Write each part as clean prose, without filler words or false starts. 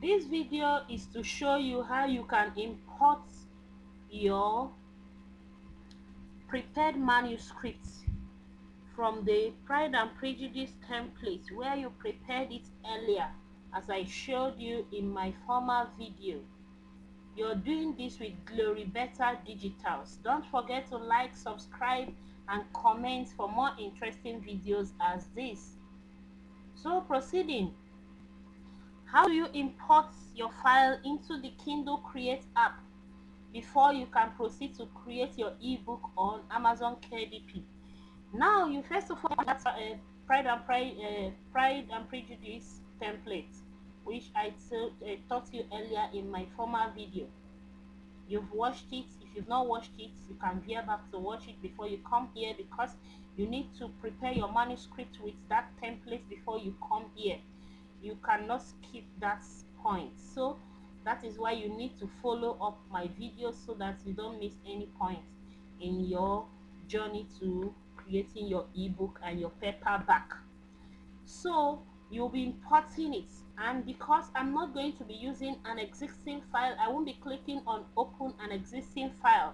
This video is to show you how you can import your prepared manuscripts from the Pride and Prejudice template where you prepared it earlier, as I showed you in my former video. You're doing this with Glory Better Digitals. Don't forget to like, subscribe, and comment for more interesting videos as this. So proceeding, how do you import your file into the Kindle Create app before you can proceed to create your ebook on Amazon KDP? Now, you first of all have a Pride and Prejudice template, which I taught you earlier in my former video. You've watched it. If you've not watched it, you can veer back to watch it before you come here, because you need to prepare your manuscript with that template before you come here. You cannot skip that point. So that is why you need to follow up my videos so that you don't miss any point in your journey to creating your ebook and your paperback. So you'll be importing it, and because I'm not going to be using an existing file, I won't be clicking on open an existing file.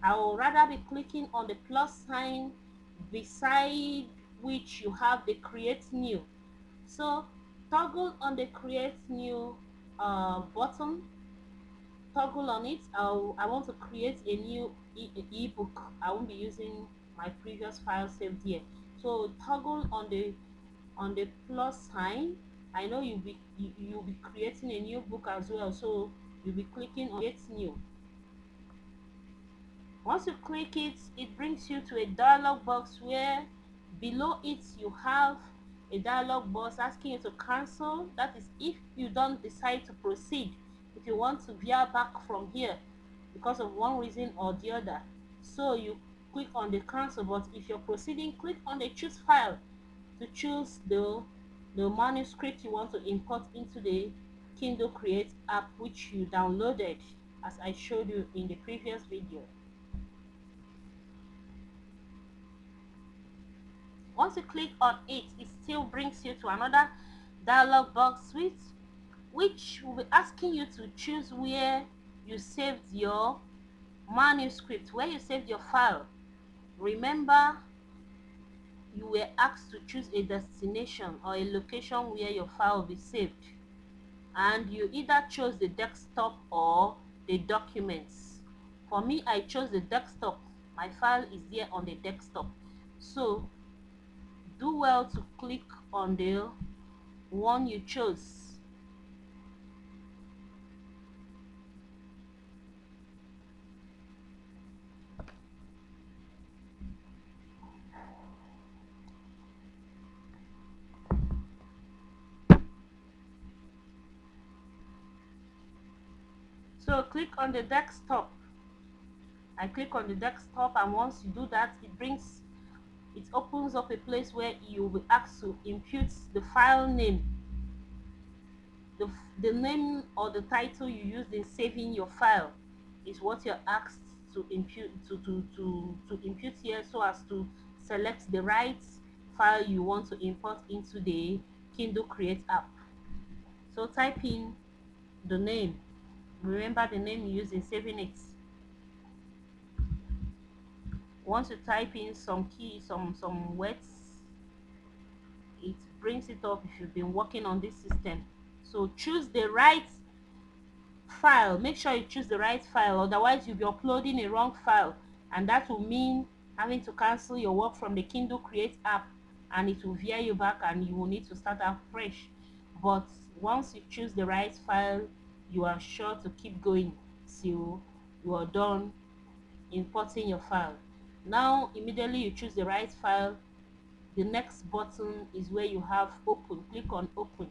I will rather be clicking on the plus sign beside which you have the create new. So toggle on the create new button, toggle on it. I want to create a new ebook. I won't be using my previous file saved here. So toggle on the plus sign. I know you'll be creating a new book as well, so you'll be clicking on create new. Once you click it, it brings you to a dialog box where below it you have a dialog box asking you to cancel. That is if you don't decide to proceed, if you want to veer back from here because of one reason or the other. So you click on the cancel, but if you're proceeding, click on the choose file to choose the manuscript you want to import into the Kindle Create app, which you downloaded as I showed you in the previous video. Once you click on it, it still brings you to another dialog box which will be asking you to choose where you saved your manuscript, where you saved your file. Remember, you were asked to choose a destination or a location where your file will be saved, and you either chose the desktop or the documents. For me, I chose the desktop. My file is there on the desktop. So do well to click on the one you chose. So click on the desktop. I click on the desktop, and once you do that, it opens up a place where you will be asked to input the file name, the name or the title you used in saving your file is what you're asked to input to input here, so as to select the right file you want to import into the Kindle Create app. So type in the name. Remember the name you use in saving it. Once you type in some words, it brings it up if you've been working on this system. So choose the right file. Make sure you choose the right file, otherwise you'll be uploading a wrong file, and that will mean having to cancel your work from the Kindle Create app, and it will veer you back and you will need to start out fresh. But once you choose the right file, you are sure to keep going till you are done importing your file. Now immediately you choose the right file, the next button is where you have open. Click on open.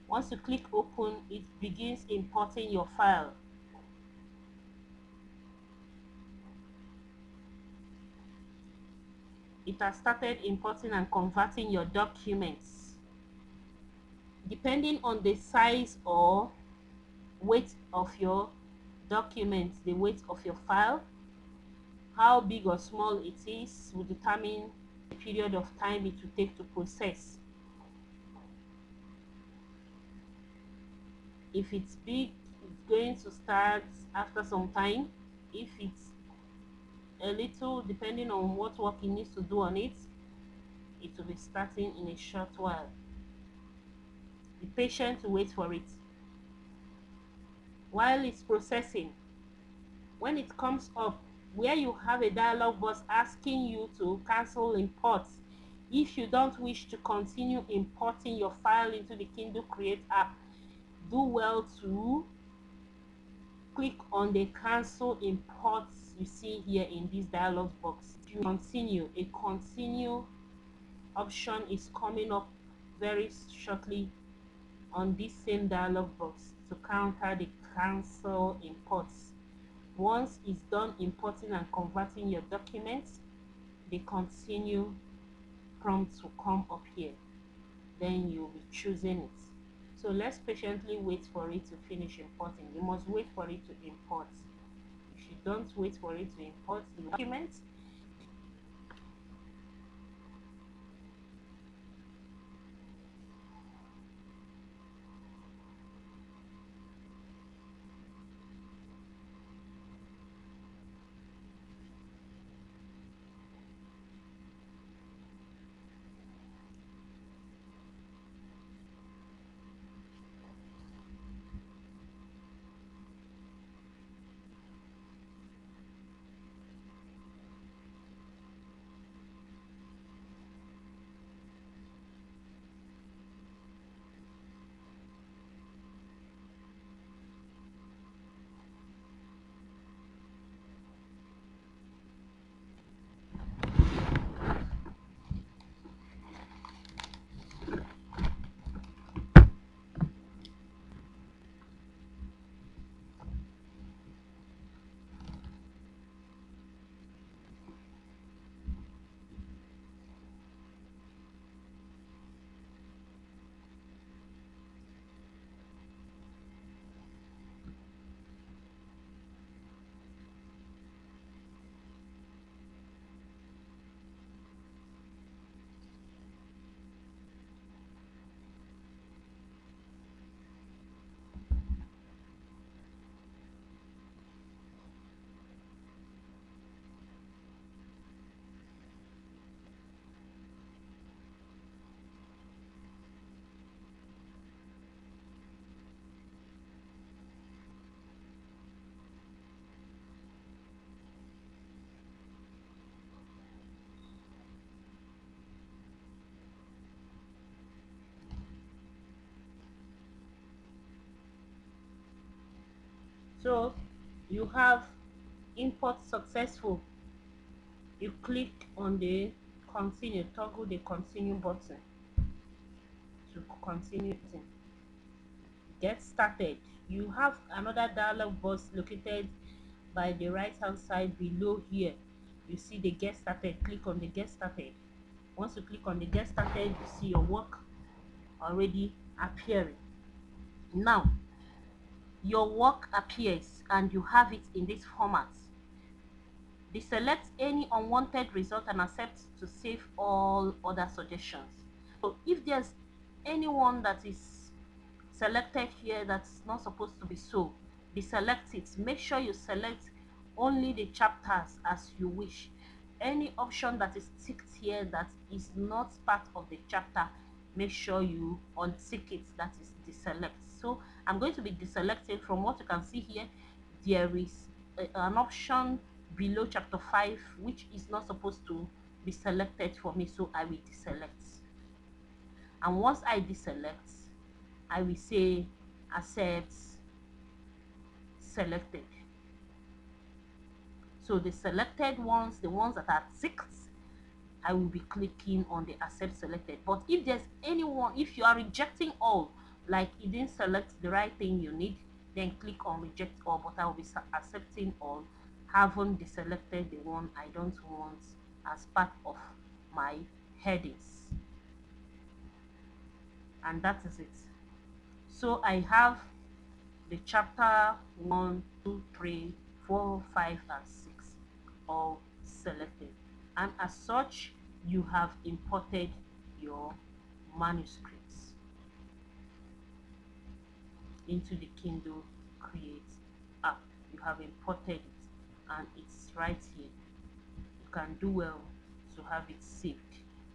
Once you click open, it begins importing your file. It has started importing and converting your documents. Depending on the size or weight of your document, the weight of your file, how big or small it is will determine the period of time it will take to process. If it's big, it's going to start after some time. If it's a little, depending on what work it needs to do on it, it will be starting in a short while. Be patient to wait for it. While it's processing, when it comes up where you have a dialog box asking you to cancel imports, if you don't wish to continue importing your file into the Kindle Create app, do well to click on the cancel imports you see here in this dialog box. If you continue, a continue option is coming up very shortly on this same dialog box to counter the cancel imports. Once it's done importing and converting your documents, the continue prompt will come up here. Then you'll be choosing it. So let's patiently wait for it to finish importing. You must wait for it to import. If you don't wait for it to import the documents, so you have import successful. You click on the continue, toggle the continue button to continue it. Get started. You have another dialog box located by the right hand side below here. You see the get started. Click on the get started. Once you click on the get started, you see your work already appearing. Now your work appears and you have it in this format. Deselect any unwanted result and accept to save all other suggestions. So if there's anyone that is selected here that's not supposed to be so, deselect it. Make sure you select only the chapters as you wish. Any option that is ticked here that is not part of the chapter, make sure you untick it, that is deselect. So I'm going to be deselecting. From what you can see here, there is an option below chapter 5 which is not supposed to be selected for me, so I will deselect. And once I deselect, I will say accept selected. So the selected ones, the ones that are ticked, I will be clicking on the accept selected. But if there's anyone, if you are rejecting all, like you didn't select the right thing you need, then click on reject all. But I will be accepting all, haven't deselected the one I don't want as part of my headings. And that is it. So I have the chapter 1, 2, 3, 4, 5, and 6 all selected, and as such you have imported your manuscripts. into the Kindle Create app. You have imported it and it's right here. You can do well to have it saved.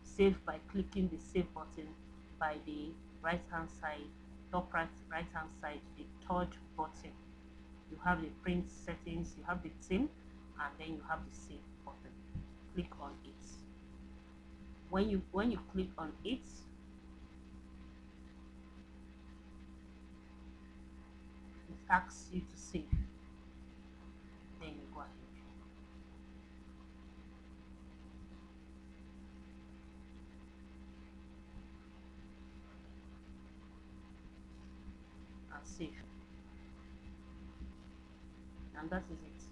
Save by clicking the save button by the right hand side, top right hand side, the third button. You have the print settings, you have the theme, and then you have the save button. Click on it. When you click on it, it asks you to save. Then you go ahead and save, and that is it.